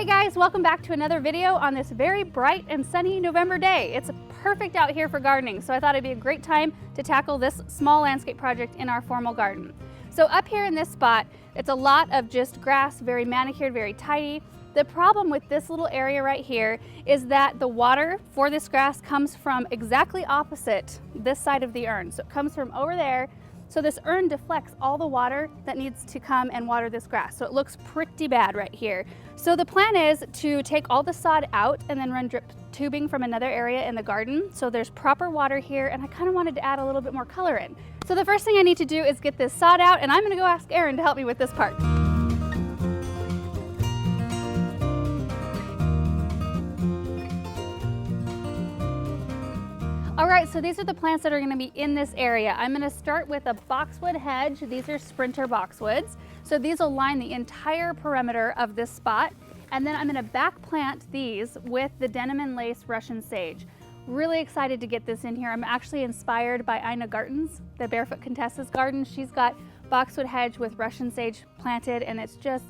Hey guys, welcome back to another video on this very bright and sunny November day. It's perfect out here for gardening, so I thought it'd be a great time to tackle this small landscape project in our formal garden. So up here in this spot, it's a lot of just grass, very manicured, very tidy. The problem with this little area right here is that the water for this grass comes from exactly opposite this side of the urn. So it comes from over there. So this urn deflects all the water that needs to come and water this grass. So it looks pretty bad right here. So the plan is to take all the sod out and then run drip tubing from another area in the garden. So there's proper water here, and I kind of wanted to add a little bit more color in. So the first thing I need to do is get this sod out, and I'm gonna go ask Erin to help me with this part. All right, so these are the plants that are gonna be in this area. I'm gonna start with a Boxwood Hedge. These are sprinter boxwoods. So these will line the entire perimeter of this spot. And then I'm gonna back plant these with the Denim and Lace Russian Sage. Really excited to get this in here. I'm actually inspired by Ina Garten's, the Barefoot Contessa's garden. She's got Boxwood Hedge with Russian Sage planted, and it's just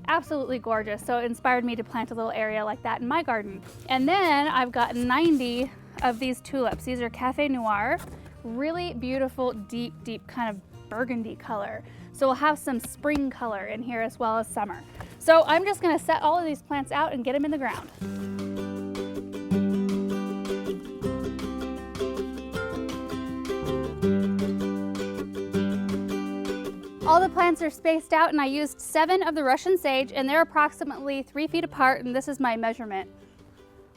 absolutely gorgeous. So it inspired me to plant a little area like that in my garden. And then I've got 90 of these tulips. These are Cafe Noir, really beautiful, deep kind of burgundy color. So we'll have some spring color in here as well as summer. So I'm just gonna set all of these plants out and get them in the ground. All the plants are spaced out, and I used 7 of the Russian Sage, and they're approximately 3 feet apart, and this is my measurement.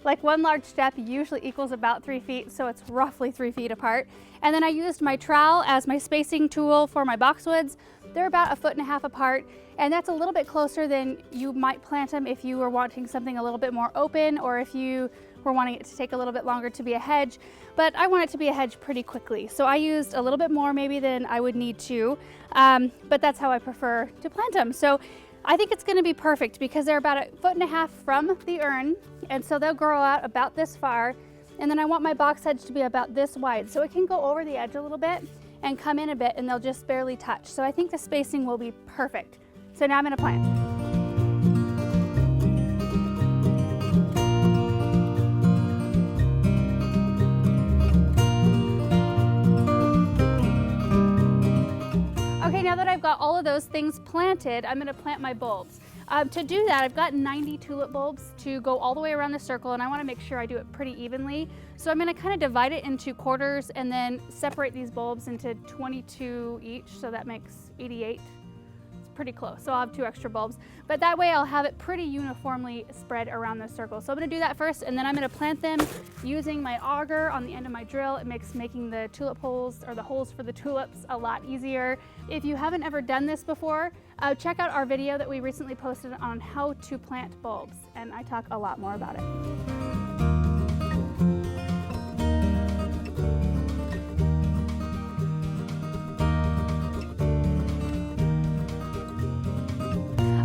Like one large step usually equals about 3 feet, so it's roughly 3 feet apart. And then I used my trowel as my spacing tool for my boxwoods. They're about 1.5 feet apart, and that's a little bit closer than you might plant them if you were wanting something a little bit more open, or if you were wanting it to take a little bit longer to be a hedge. But I want it to be a hedge pretty quickly, so I used a little bit more maybe than I would need to, but that's how I prefer to plant them. So I think it's gonna be perfect because they're about 1.5 feet from the urn, and so they'll grow out about this far. And then I want my box hedge to be about this wide, so it can go over the edge a little bit and come in a bit, and they'll just barely touch. So I think the spacing will be perfect. So now I'm gonna plant. Okay, now that I've got all of those things planted, I'm gonna plant my bulbs. To do that, I've got 90 tulip bulbs to go all the way around the circle, and I wanna make sure I do it pretty evenly. So I'm gonna kind of divide it into quarters and then separate these bulbs into 22 each, so that makes 88. It's pretty close, so I'll have 2 extra bulbs. But that way I'll have it pretty uniformly spread around the circle. So I'm gonna do that first, and then I'm gonna plant them using my auger on the end of my drill. It makes making the tulip holes, or the holes for the tulips, a lot easier. If you haven't ever done this before, check out our video that we recently posted on how to plant bulbs, and I talk a lot more about it.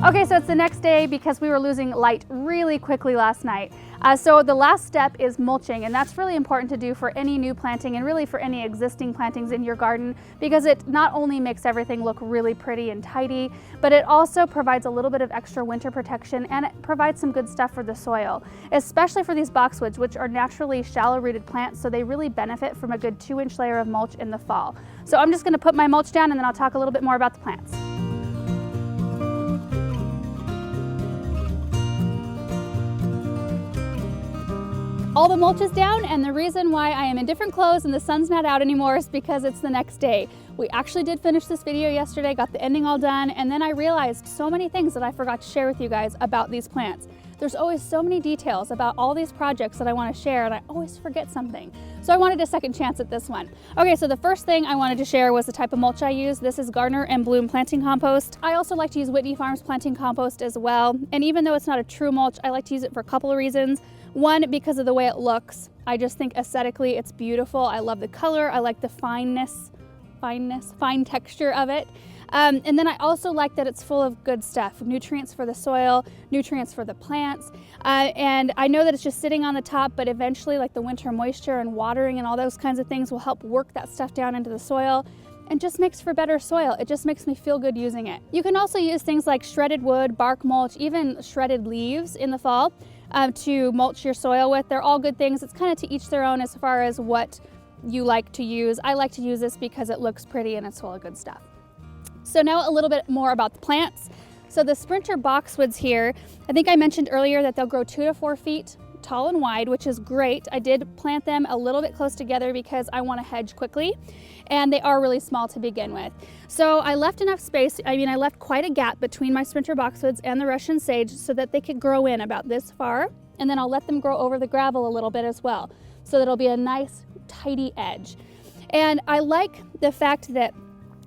Okay, so it's the next day because we were losing light really quickly last night. So the last step is mulching, and that's really important to do for any new planting and really for any existing plantings in your garden, because it not only makes everything look really pretty and tidy, but it also provides a little bit of extra winter protection, and it provides some good stuff for the soil, especially for these boxwoods, which are naturally shallow rooted plants, so they really benefit from a good 2-inch layer of mulch in the fall. So I'm just gonna put my mulch down, and then I'll talk a little bit more about the plants. All the mulch is down, and the reason why I am in different clothes and the sun's not out anymore is because it's the next day. We actually did finish this video yesterday, got the ending all done, and then I realized so many things that I forgot to share with you guys about these plants. There's always so many details about all these projects that I want to share, and I always forget something. So I wanted a second chance at this one. Okay, so the first thing I wanted to share was the type of mulch I use. This is Gardner and Bloom planting compost. I also like to use Whitney Farms planting compost as well. And even though it's not a true mulch, I like to use it for a couple of reasons. One, because of the way it looks. I just think aesthetically it's beautiful. I love the color. I like the fine texture of it. And then I also like that it's full of good stuff, nutrients for the soil, nutrients for the plants. And I know that it's just sitting on the top, but eventually like the winter moisture and watering and all those kinds of things will help work that stuff down into the soil. and just makes for better soil. It just makes me feel good using it. You can also use things like shredded wood, bark mulch, even shredded leaves in the fall to mulch your soil with. They're all good things. It's kind of to each their own as far as what you like to use. I like to use this because it looks pretty and it's full of good stuff. So now a little bit more about the plants. So the Sprinter Boxwoods here, I think I mentioned earlier that they'll grow 2 to 4 feet tall and wide, which is great. I did plant them a little bit close together because I want to hedge quickly, and they are really small to begin with. So I left enough space, I left quite a gap between my Sprinter Boxwoods and the Russian sage so that they could grow in about this far, and then I'll let them grow over the gravel a little bit as well, so that it'll be a nice tidy edge. And I like the fact that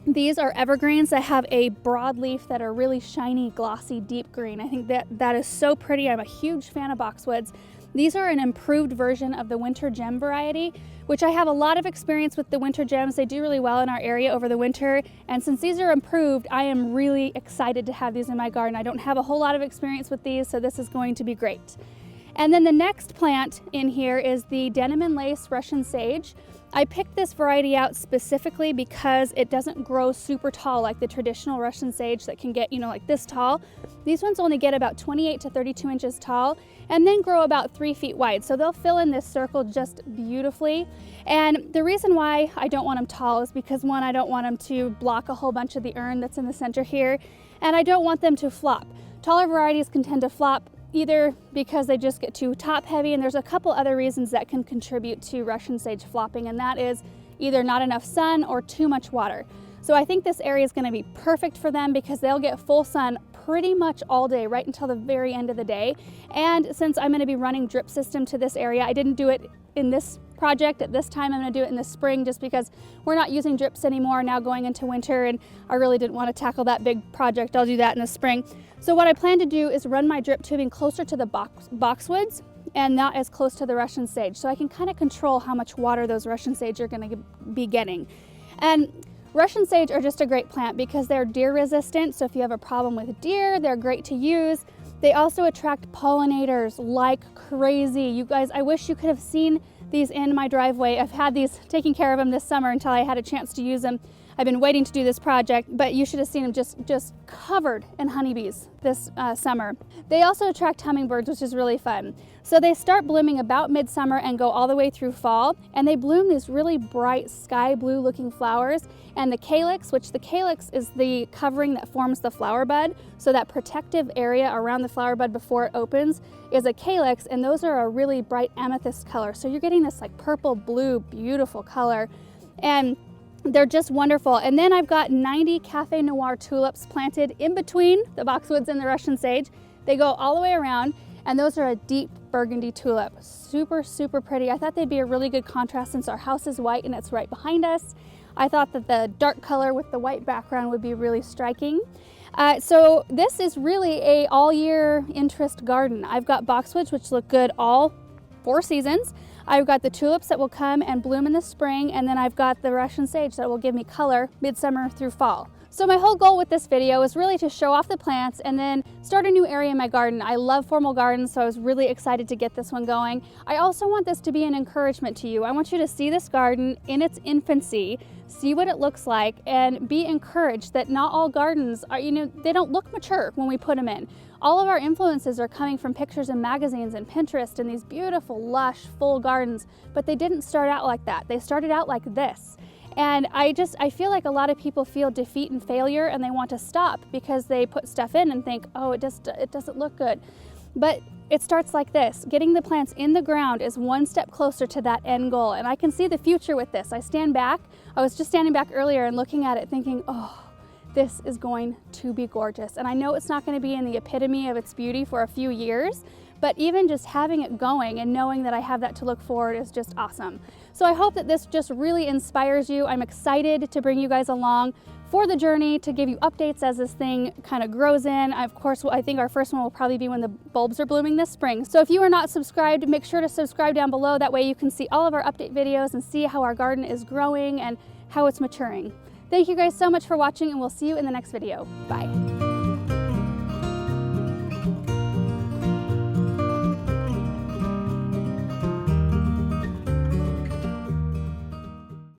these are evergreens that have a broad leaf that are really shiny, glossy, deep green. I think that is so pretty. I'm a huge fan of Boxwoods. These are an improved version of the winter gem variety, which I have a lot of experience with the winter gems. They do really well in our area over the winter. And since these are improved, I am really excited to have these in my garden. I don't have a whole lot of experience with these, so this is going to be great. And then the next plant in here is the Denim and Lace Russian Sage. I picked this variety out specifically because it doesn't grow super tall like the traditional Russian sage that can get, like this tall. These ones only get about 28 to 32 inches tall and then grow about 3 feet wide. So they'll fill in this circle just beautifully. And the reason why I don't want them tall is because, one, I don't want them to block a whole bunch of the urn that's in the center here, and I don't want them to flop. Taller varieties can tend to flop either because they just get too top heavy, and there's a couple other reasons that can contribute to Russian sage flopping, and that is either not enough sun or too much water. So I think this area is going to be perfect for them because they'll get full sun pretty much all day, right until the very end of the day. And since I'm going to be running drip system to this area, I didn't do it in this project at this time. I'm going to do it in the spring just because we're not using drips anymore now going into winter, and I really didn't want to tackle that big project. I'll do that in the spring. So what I plan to do is run my drip tubing closer to the boxwoods and not as close to the Russian sage, so I can kind of control how much water those Russian sage are going to be getting. And Russian sage are just a great plant because they're deer resistant, so if you have a problem with deer, they're great to use. They also attract pollinators like crazy. You guys, I wish you could have seen these in my driveway. I've had these, taking care of them this summer until I had a chance to use them. I've been waiting to do this project, but you should have seen them just covered in honeybees this summer. They also attract hummingbirds, which is really fun. So they start blooming about midsummer and go all the way through fall, and they bloom these really bright sky blue looking flowers. And the calyx, which the calyx is the covering that forms the flower bud, so that protective area around the flower bud before it opens is a calyx, and those are a really bright amethyst color. So you're getting this like purple blue beautiful color, and they're just wonderful. And then I've got 90 Cafe Noir tulips planted in between the Boxwoods and the Russian sage. They go all the way around, and those are a deep burgundy tulip. Super, super pretty. I thought they'd be a really good contrast since our house is white and it's right behind us. I thought that the dark color with the white background would be really striking. So this is really a all year interest garden. I've got boxwoods, which look good all 4 seasons. I've got the tulips that will come and bloom in the spring, and then I've got the Russian sage that will give me color midsummer through fall. So my whole goal with this video is really to show off the plants and then start a new area in my garden. I love formal gardens, so I was really excited to get this one going. I also want this to be an encouragement to you. I want you to see this garden in its infancy, see what it looks like, and be encouraged that not all gardens are, they don't look mature when we put them in. All of our influences are coming from pictures in magazines and Pinterest and these beautiful, lush, full gardens, but they didn't start out like that. They started out like this. And I feel like a lot of people feel defeat and failure, and they want to stop because they put stuff in and think, oh, it doesn't look good. But it starts like this. Getting the plants in the ground is one step closer to that end goal. And I can see the future with this. I was just standing back earlier and looking at it thinking, oh, this is going to be gorgeous. And I know it's not going to be in the epitome of its beauty for a few years, but even just having it going and knowing that I have that to look forward is just awesome. So I hope that this just really inspires you. I'm excited to bring you guys along for the journey, to give you updates as this thing kind of grows in. Of course, I think our first one will probably be when the bulbs are blooming this spring. So if you are not subscribed, make sure to subscribe down below. That way you can see all of our update videos and see how our garden is growing and how it's maturing. Thank you guys so much for watching, and we'll see you in the next video. Bye.